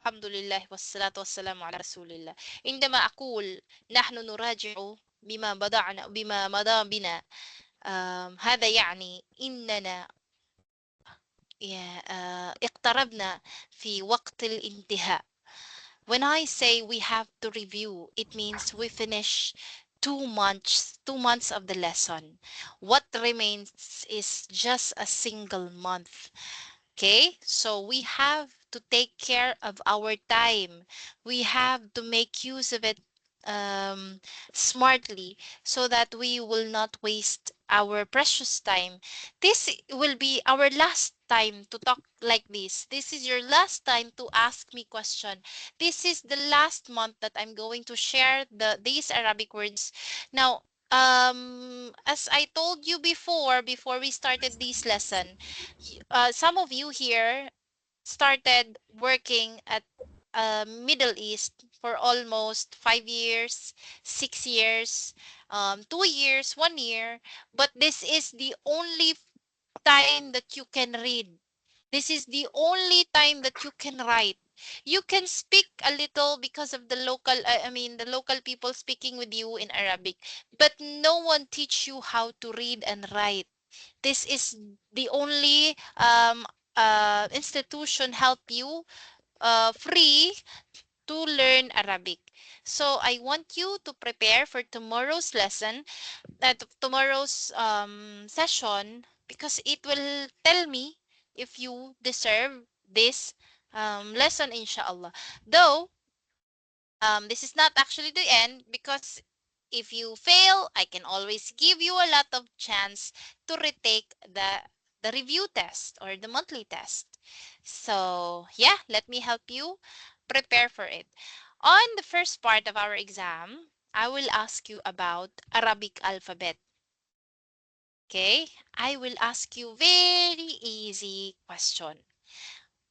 الحمد لله والصلاة والسلام على رسول الله. عندما أقول نحن نراجع بما مضى بنا، هذا يعني إننا اقتربنا في وقت الانتهاء. When I say we have to review, it means we finish 2 months of the lesson. What remains is just a single month. Okay, so we have to take care of our time. We have to make use of it um, smartly so that we will not waste our precious time. This will be our last time to talk like this. This is your last time to ask me question. This is the last month that I'm going to share these Arabic words. Now, as I told you before we started this lesson, some of you here started working at Middle East for almost 5 years, 6 years, 2 years, 1 year. But this is the only time that you can read. This is the only time that you can write. You can speak a little because of the local, the local people speaking with you in Arabic, but no one teach you how to read and write. This is the only institution help you free to learn Arabic. So I want you to prepare for tomorrow's lesson, tomorrow's session, because it will tell me if you deserve this lesson, inshallah. Though this is not actually the end, because if you fail, I can always give you a lot of chance to retake the review test or the monthly test. So yeah, let me help you prepare for it. On the first part of our exam, I will ask you about Arabic alphabet. Okay, I will ask you very easy question.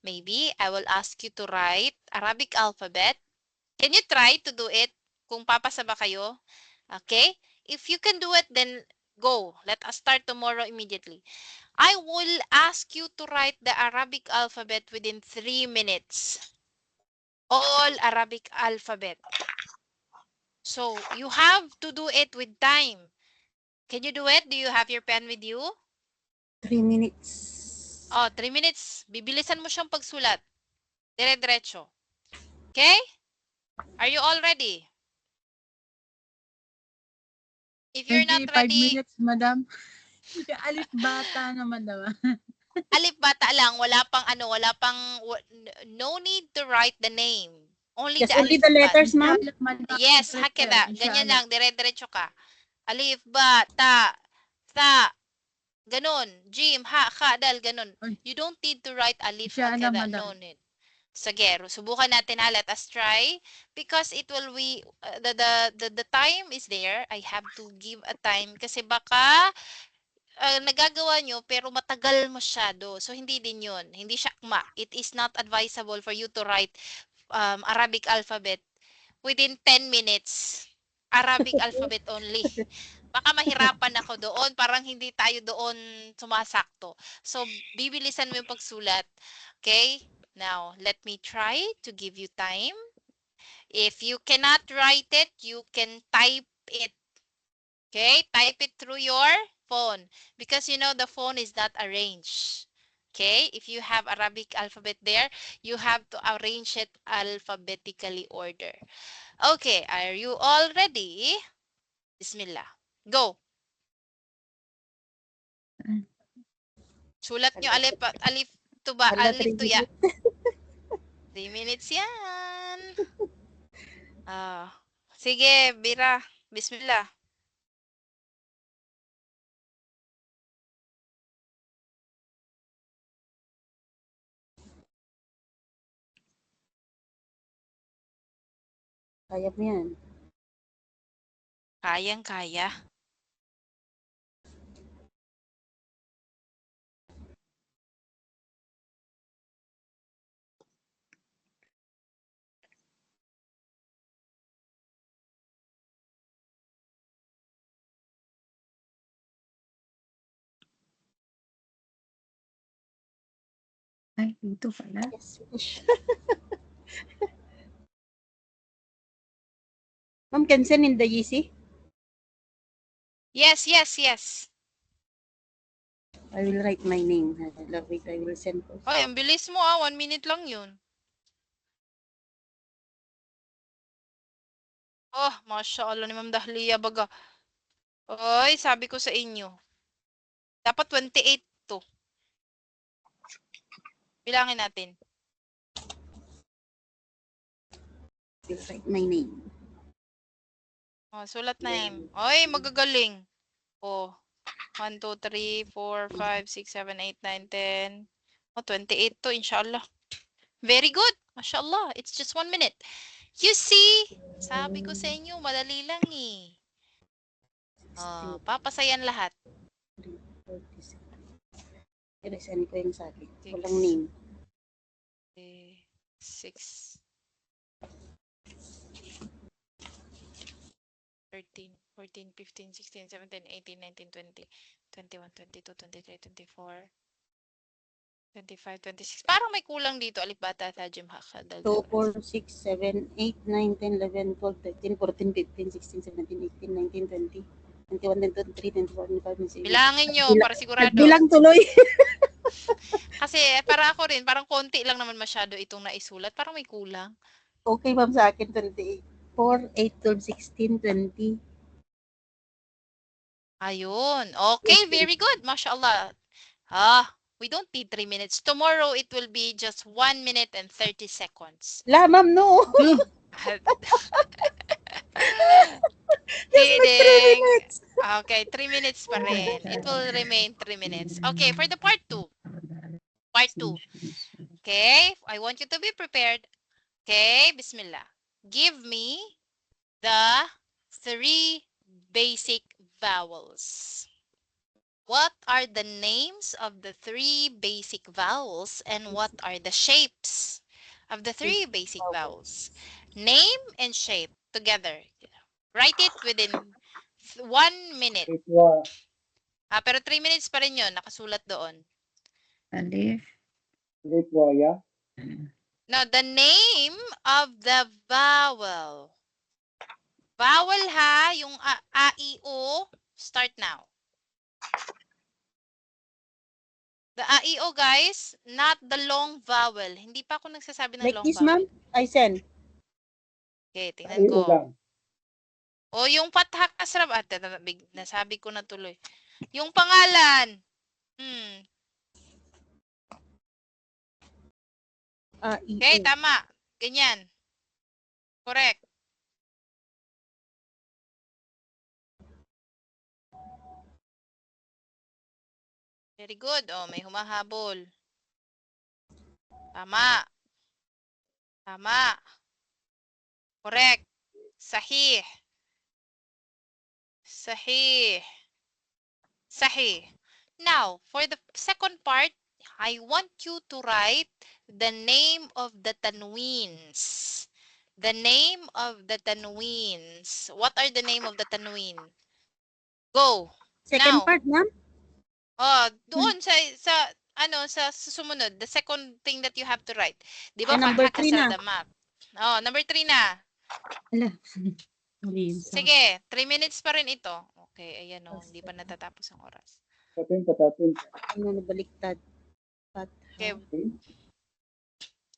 Maybe I will ask you to write Arabic alphabet. Can you try to do it? Kung papasa ba kayo? Okay? If you can do it, then go. Let us start tomorrow immediately. I will ask you to write the Arabic alphabet within 3 minutes. All Arabic alphabet. So, you have to do it with time. Can you do it? Do you have your pen with you? 3 minutes. Oh, 3 minutes. Bibilisan mo siyang pagsulat. Dire-diretso. Okay? Are you all ready? If you're not Maybe 5 ready, minutes, madam. Alif bata naman daw. alip bata lang, wala pang no need to write the name. Only the Just only alif the bat. letters, ma'am? Madam. Yes, Prepare, hakeda. Ganyan inshallah. lang, dire-diretso ka. Alif, ba, ta, sa, ganun. Jim, ha, ka, dal, ganun. Ay, You don't need to write alif, inshallah, hakeda. madam. No need. Sige, subukan natin ha. Let us try. Because it will be, the time is there. I have to give a time. Kasi baka nagagawa nyo pero matagal masyado. So, hindi din yun. Hindi siya akma. It is not advisable for you to write Arabic alphabet within 10 minutes. Arabic alphabet only. Baka mahirapan ako doon. Parang hindi tayo doon sumasakto. So, bibilisan mo yung pagsulat. Okay? Now, let me try to give you time. If you cannot write it, you can type it. Okay, type it through your phone because you know the phone is not arranged. Okay, if you have Arabic alphabet there, you have to arrange it alphabetically order. Okay, are you all ready? Bismillah. Go. Sulat nyo alif tuba, Hala, alif 3 tuya. minutes. 3 minutes yan. Ah, sige, Bira. Bismillah. Kaya mo yan. Kayang-kaya. Ay, dito pala. Yes, finish. Ma'am, can send in the GC? Yes, yes, yes. I will write my name. Wait, I will send first. Ay, ang bilis mo ah. 1 minute lang yun. Oh, Masya Allah ni Ma'am Dahlia baga. Oy, sabi ko sa inyo. Dapat 28 to. Bilangin natin. I will write my name. Oh, sulat na yan. Oy, magagaling. Oh, 1, 2, 3, 4, 5, 6, 7, 8, 9, 10. Oh, 28 to, inshallah. Very good. Mashallah. It's just 1 minute. You see? Sabi ko sa inyo, madali lang eh. Oh, papasayan lahat. 47. I-resend ko yung sa akin. Six. Walang name. 6, 13, 14, 15, 16, 17, 18, 19, 20, 21, 22, 23, 24, 25, 26. Parang may kulang dito. Alif bata tajim haka. 2, 4, 6, 7, 8, 9, 10, 11, 12, 13, 14, 15, 16, 17, 18, 19, 20, 21, 22, 23, 24, 25, 26. Bilangin nyo para sigurado. Nagbilang tuloy. Kasi para ako rin, parang konti lang naman masyado itong naisulat. Parang may kulang. Okay, ma'am, sa akin 28. 4, 8, 12, 16, 20. Ayun. Okay, very good. Mashallah. We don't need 3 minutes. Tomorrow, it will be just 1 minute and 30 seconds. La, ma'am, no. Kidding. Okay, 3 minutes pa rin. It will remain 3 minutes. Okay, for the part 2. Part 2. Okay, I want you to be prepared. Okay, Bismillah. Give me the 3 basic vowels. What are the names of the 3 basic vowels and what are the shapes of the 3 basic vowels? Name and shape together. Write it within 1 minute. Pero 3 minutes pa rin yun, nakasulat doon. Alif. Now, the name of the vowel. Vowel ha, yung a, i, o, start now. The a, i, o guys, not the long vowel. Hindi pa ako nagsasabi ng Like long this, vowel. ma'am, I send. Okay, tingnan ko. O, yung pathak asrab, nasabi ko na tuloy. Yung pangalan. Okay, tama. Ganyan. Correct. Very good. Oh, may humahabol. Tama. Tama. Correct. Sahih. Sahih. Sahih. Now, for the second part, I want you to write the name of the tanweens. The name of the tanweens. What are the name of the tanween? Go. Second Now. part, ma'am? Oh, doon sa susunod, the second thing that you have to write. Di ba number 3 na. the map? Oh, number 3 na. Ala. Sige, 3 minutes pa rin ito. Okay, ayan o, hindi pa natatapos ang oras. Ano, nabaliktad. Okay.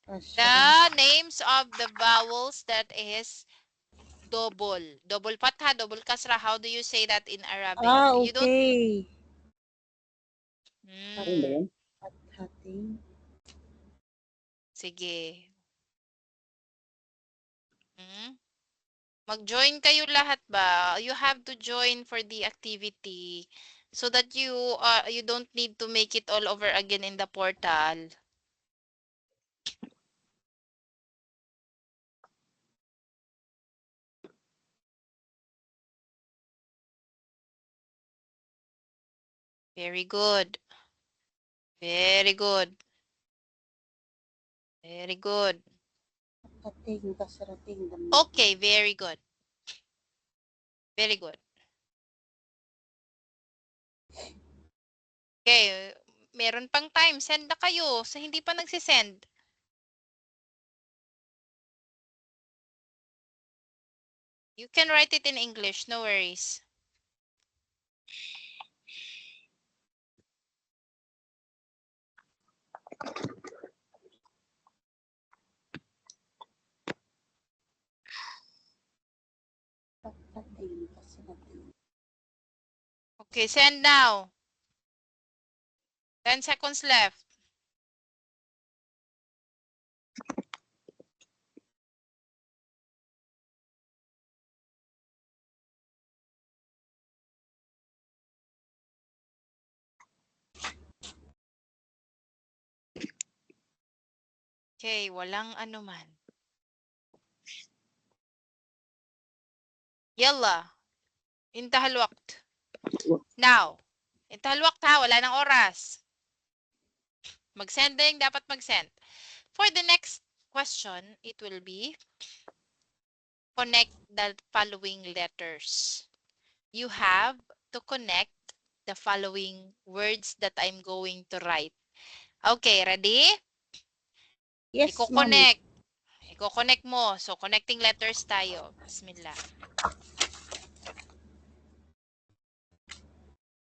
The names of the vowels that is double. Double fatha, double kasra. How do you say that in Arabic? Okay. You don't... Sige. Mag-join kayo lahat ba? You have to join for the activity so that you don't need to make it all over again in the portal. Very good. Very good. Very good. Okay, very good. Very good. Okay, meron pang time. Send na kayo sa hindi pa nagsisend. You can write it in English, no worries. Okay, send now. 10 seconds left. Okay, walang anuman. Yalla. Intah al-waqt. Now. Intah al-waqt ha, wala nang oras. Mag-send din, dapat mag-send. For the next question, it will be connect the following letters. You have to connect the following words that I'm going to write. Okay, ready? Yes, ma'am. Iko-connect. Iko-connect mo. So, connecting letters tayo. Bismillah.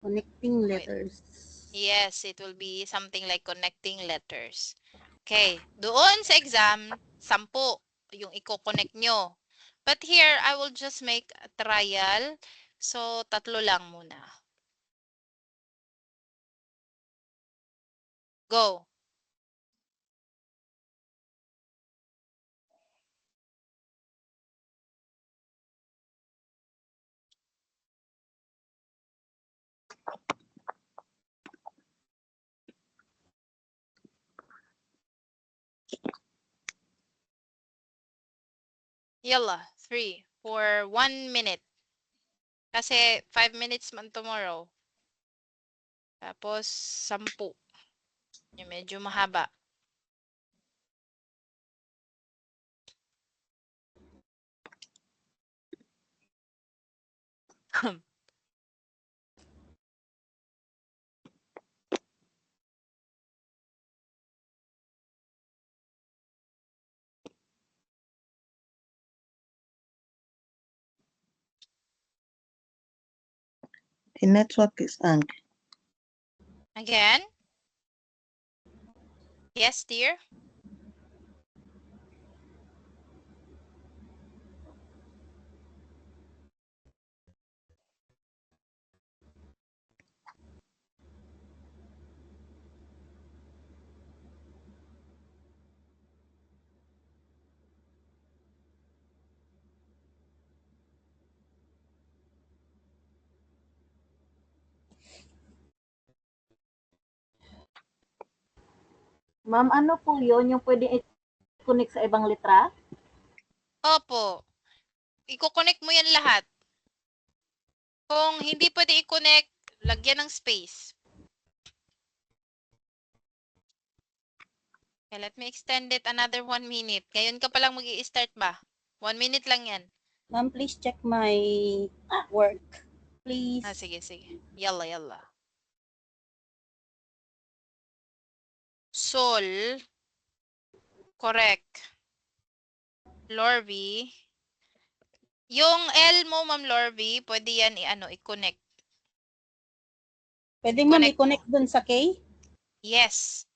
Connecting Wait. letters. Yes, it will be something like connecting letters. Okay. Doon sa exam, 10 yung iko-connect nyo. But here, I will just make a trial. So, 3 lang muna. Go. Yalla, 3 for 1 minute. Kasi 5 minutes man tomorrow. Tapos 10. Yung medyo mahaba. The network is on. Again? Yes, dear? Ma'am, ano po yun? Yung pwede i-connect sa ibang letra? Opo. Iko-connect mo yan lahat. Kung hindi pwede i-connect, lagyan ng space. Okay, let me extend it another 1 minute. Ngayon ka palang mag-i-start ba? 1 minute lang yan. Ma'am, please check my work. Please. Sige, sige. Yalla, yalla. Sol. Correct. Lorvy. Yung L mo, Ma'am Lorvy, pwede yan i-connect. Pwede ma'am Connect i-connect dun sa K? Yes.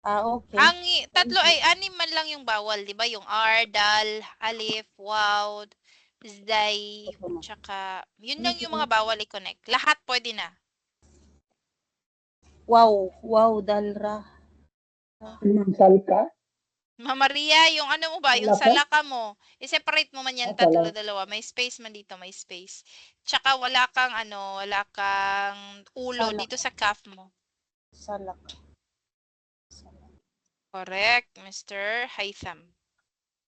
Okay. Ang tatlo ay 6 man lang yung bawal, 'di ba? Yung R, dal, alif, waw, zay, tsaka yun lang yung mga bawal i-connect. Lahat pwede na. Wow. Wow, dalra. Salka? Mama Maria, yung ano mo ba, yung salaka mo, i-separate mo man yan tatlo-dalawa. May space man dito, may space. Tsaka wala kang ulo Salak. dito sa calf mo. Salak. Correct, Mr. Haitham.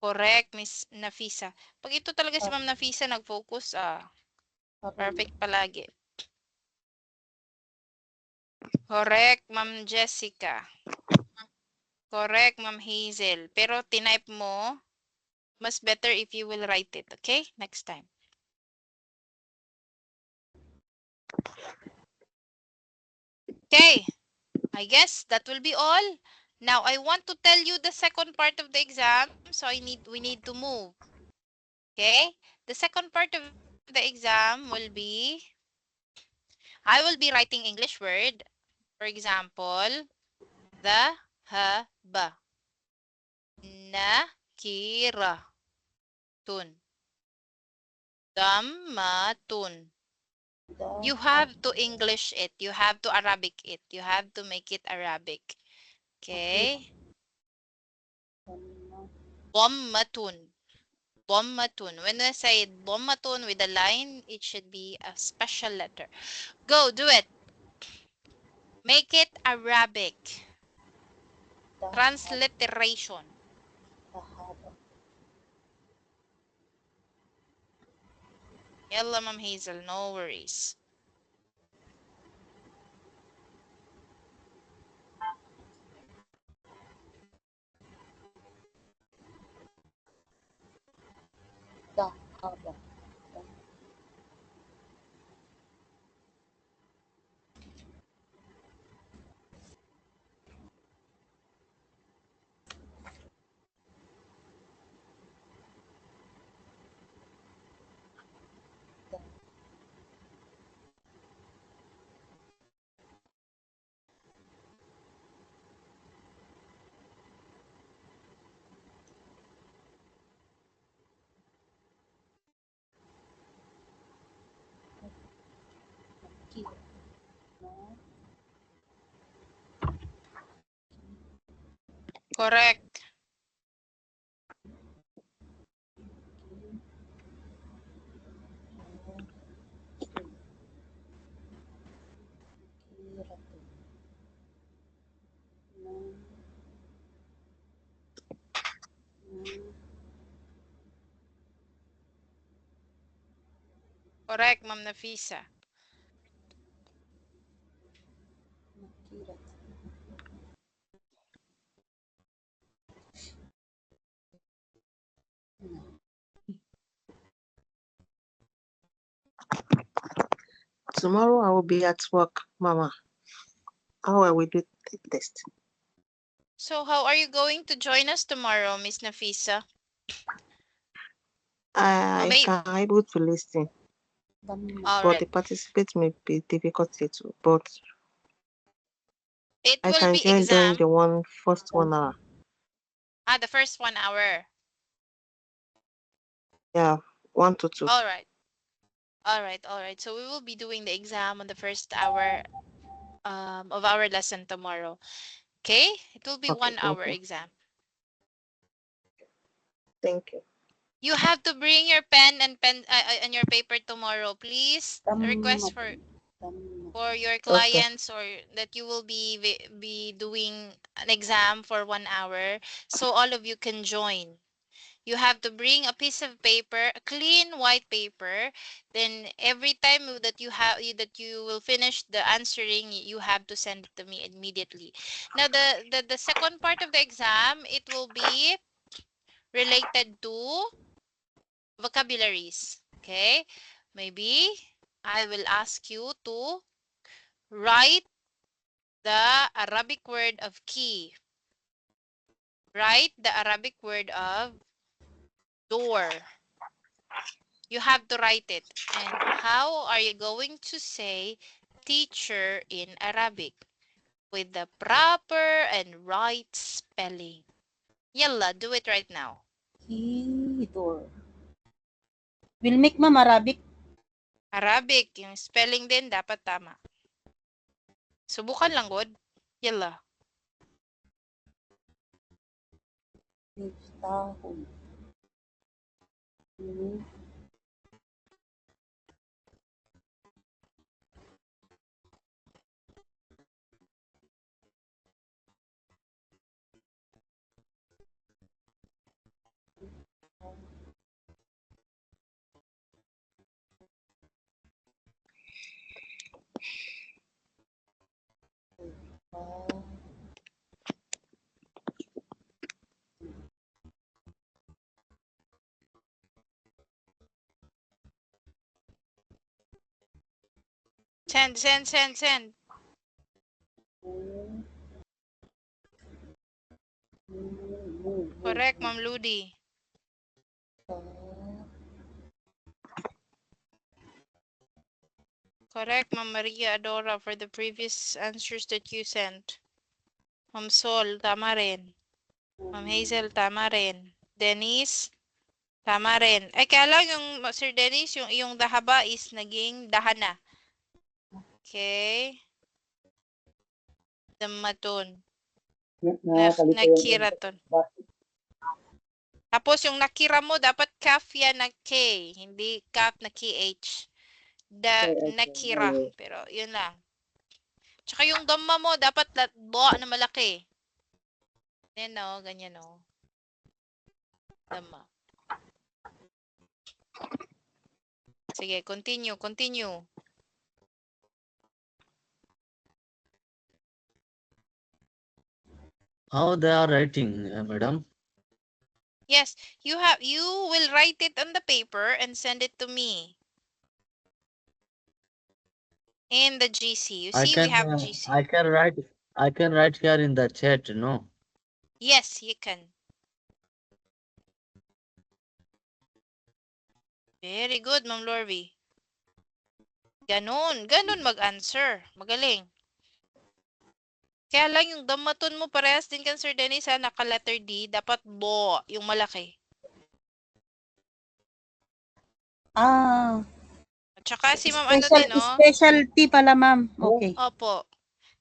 Correct, Miss Nafisa. Pag ito talaga si Ma'am Nafisa nag-focus, perfect palagi. Correct, Ma'am Jessica. Correct, Ma'am Hazel. Pero tinype mo, mas better if you will write it, okay? Next time. Okay, I guess that will be all. Now, I want to tell you the second part of the exam, so we need to move. Okay? The second part of the exam will be, I will be writing English word. For example, the, ha, ba. Nakira. Tun. Dammatun. You have to English it. You have to Arabic it. You have to make it Arabic. Okay? Dhammatun. Dhammatun. When I say dhammatun with a line, it should be a special letter. Go, do it. Make it Arabic. Transliteration. Yalla, Ma'am Hazel, no worries. Dahaba. Correct. Correct, Ma'am Nafisa. Tomorrow I will be at work, Mama. How I will do the test? So how are you going to join us tomorrow, Miss Nafisa? I Babe. can able to listen, All but the right. participate may be difficult too. But It I will can be join during exam. the first 1 hour. The first 1 hour. Yeah, 1 to 2. All right. All right. All right. So we will be doing the exam on the first hour of our lesson tomorrow. Okay? It will be Okay, 1 thank hour you. exam. Thank you. You have to bring your pen and your paper tomorrow, please. A request for your Okay. clients, or that you will be doing an exam for 1 hour, so all of you can join. You have to bring a piece of paper, a clean white paper. Then every time that you will finish the answering, you have to send it to me immediately. Now the second part of the exam, it will be related to vocabularies. Okay? Maybe I will ask you to write the Arabic word of key. Write the Arabic word of door. You have to write it. And how are you going to say teacher in Arabic? With the proper and right spelling. Yalla, do it right now. Door. Will make ma'am Arabic. Arabic, yung spelling din dapat tama. Subukan lang, God. Yalla. Tahun. Send. Correct, Ma'am Ludi. Correct, Ma'am Maria Adora, for the previous answers that you sent. Ma'am Sol, tama rin. Ma'am Hazel, tama rin. Denise, tama rin. Ay, kaya lang yung Sir Dennis, yung dahaba is naging dahana. Okay. Damaton. Nakiraton. Tapos yung nakira mo, dapat kaf yan na K, hindi kaf na KH. Nakira. Pero yun lang. Tsaka yung dhamma mo, dapat bo na malaki. Yan o, ganyan o. Dhamma. Sige, continue. How they are writing, madam? Yes, you will write it on the paper and send it to me. In the GC. You see, we have GC. I can write here in the chat, no? Yes, you can. Very good, Ma'am Lorby. Ganun mag-answer. Magaling. Kaya lang yung damaton mo parehas din kan Sir Dennis ha, naka-letter D, dapat bo, yung malaki. Ah, At saka si Ma'am ano din, no? specialty pala, ma'am. Okay. Opo.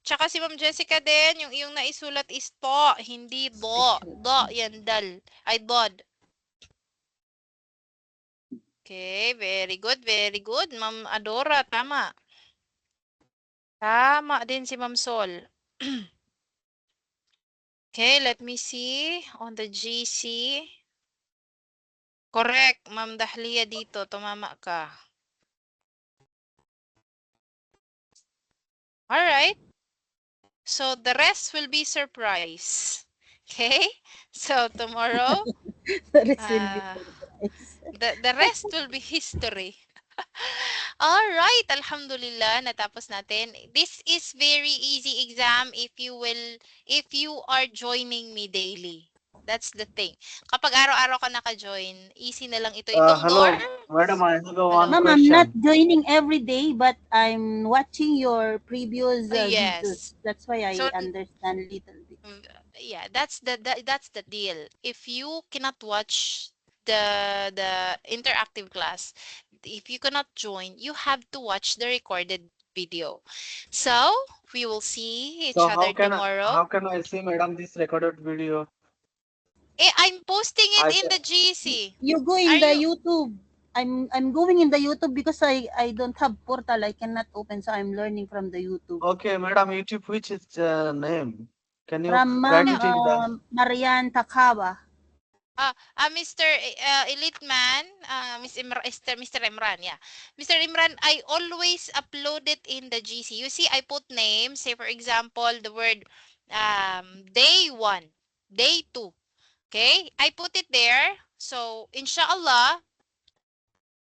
Tsaka si Ma'am Jessica din, yung naisulat is to, hindi do. Do, yan dal. Ay, bod. Okay, very good, very good. Ma'am Adora, tama. Tama din si Ma'am Sol. Okay, let me see on the GC. Correct, Ma'am Dahlia dito, tumama ka. All right. So the rest will be surprise. Okay? So tomorrow, The rest will be surprise. the rest will be history. All right, alhamdulillah, natapos natin. This is very easy exam if you are joining me daily. That's the thing. Kapag araw-araw ka naka-join, easy na lang ito. Itong Hello, door. madam, I have one Ma'am, I'm question. not joining every day, but I'm watching your previous Yes. videos. That's why I So- understand little bit. Yeah, that's the deal. If you cannot watch the interactive class, if you cannot join, you have to watch the recorded video. So we will see each So other tomorrow. how can I see, madam, this recorded video? I'm posting it I in can- the GC. You go in the YouTube. I'm going in the YouTube because I don't have portal. I cannot open, so I'm learning from the YouTube. Okay, madam, YouTube, which is name? Can you From write Ma'am it in the... Marian Takaba. Mr. Elite Man, Mr. Imran, yeah. Mr. Imran, I always upload it in the GC. You see, I put names, say for example, the word day 1, day 2. Okay, I put it there. So, inshallah,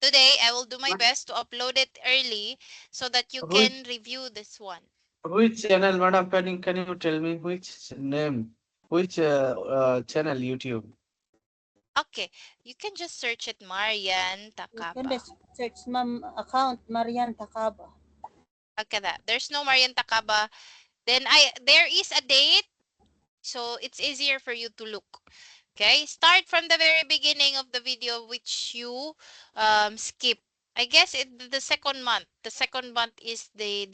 today I will do my best to upload it early so that you can review this one. Which channel, madam? Can you tell me which name? Which channel, YouTube? Okay, you can just search it Marian You can Takaba. just search Ma'am account Marian Takaba. Look at that. There's no Marian Takaba. Then there is a date, so it's easier for you to look. Okay, start from the very beginning of the video which you skip. I guess the second month. The second month is the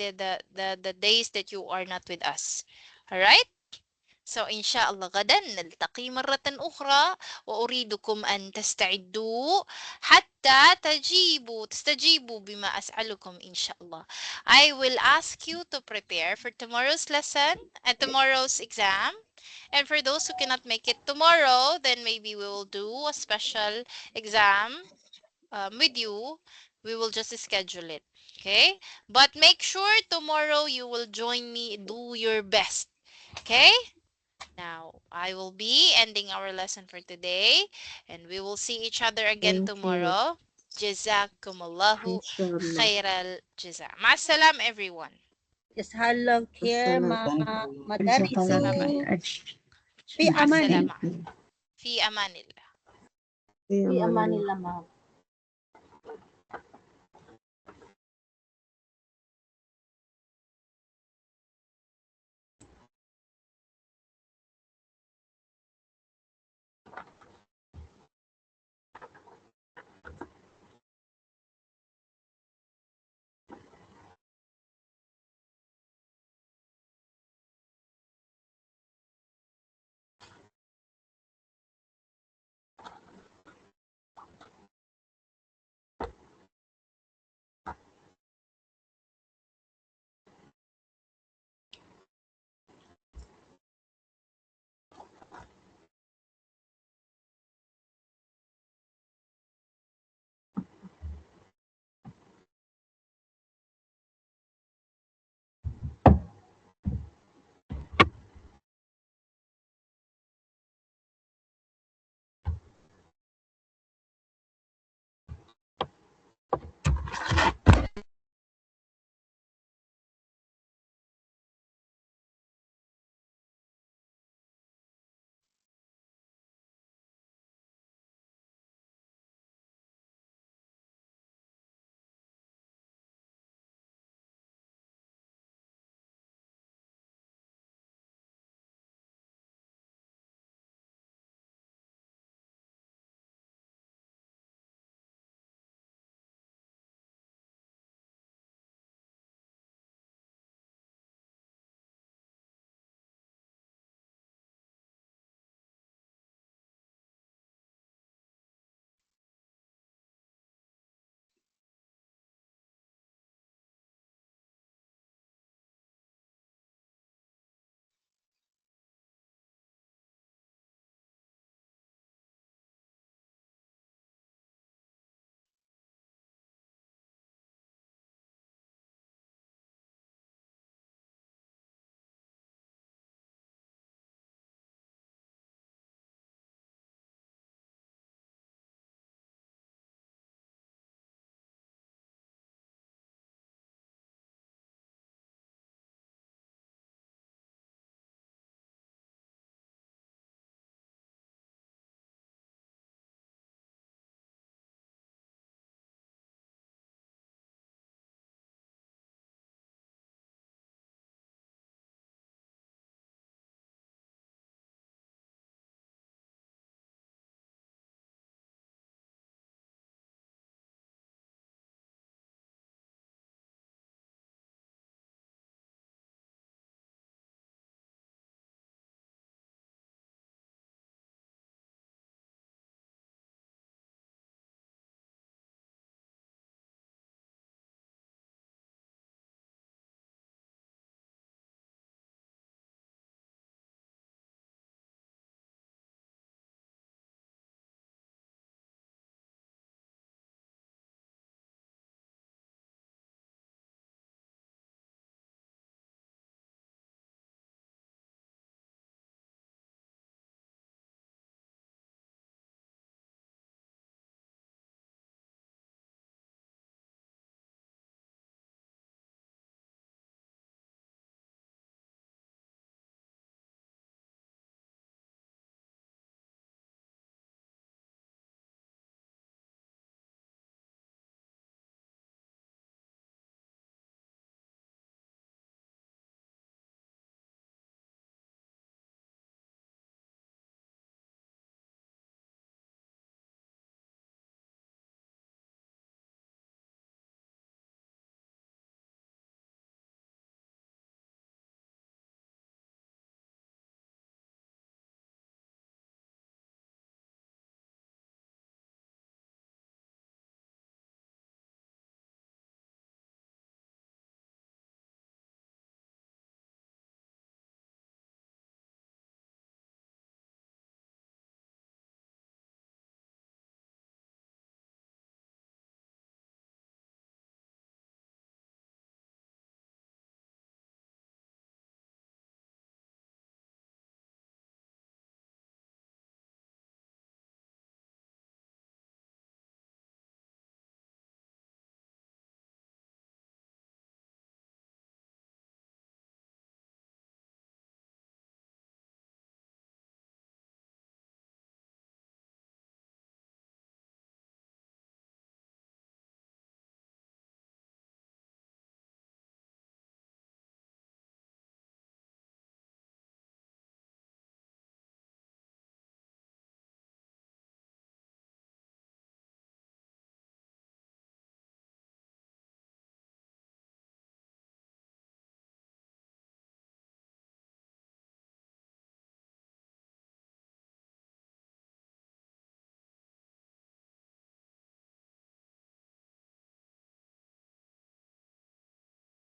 days that you are not with us. All right? So إن شاء الله غدا نلتقي مرة أخرى وأريدكم أن تستعدوا حتى تستجيبوا بما أسألكم إن شاء الله. I will ask you to prepare for tomorrow's lesson and tomorrow's exam. And for those who cannot make it tomorrow, then maybe we will do a special exam with you. We will just schedule it. Okay? But make sure tomorrow you will join me. Do your best. Okay? Now, I will be ending our lesson for today, and we will see each other again Thank you. tomorrow. Jazakumullahu Inshallah. khairal jaza. Ma'asalam, everyone. Jazakallah khair, madarisu. Fi Ma'asalama. amanillah. Fi amanillah. See you, Fi Mama. amanillah, ma'am.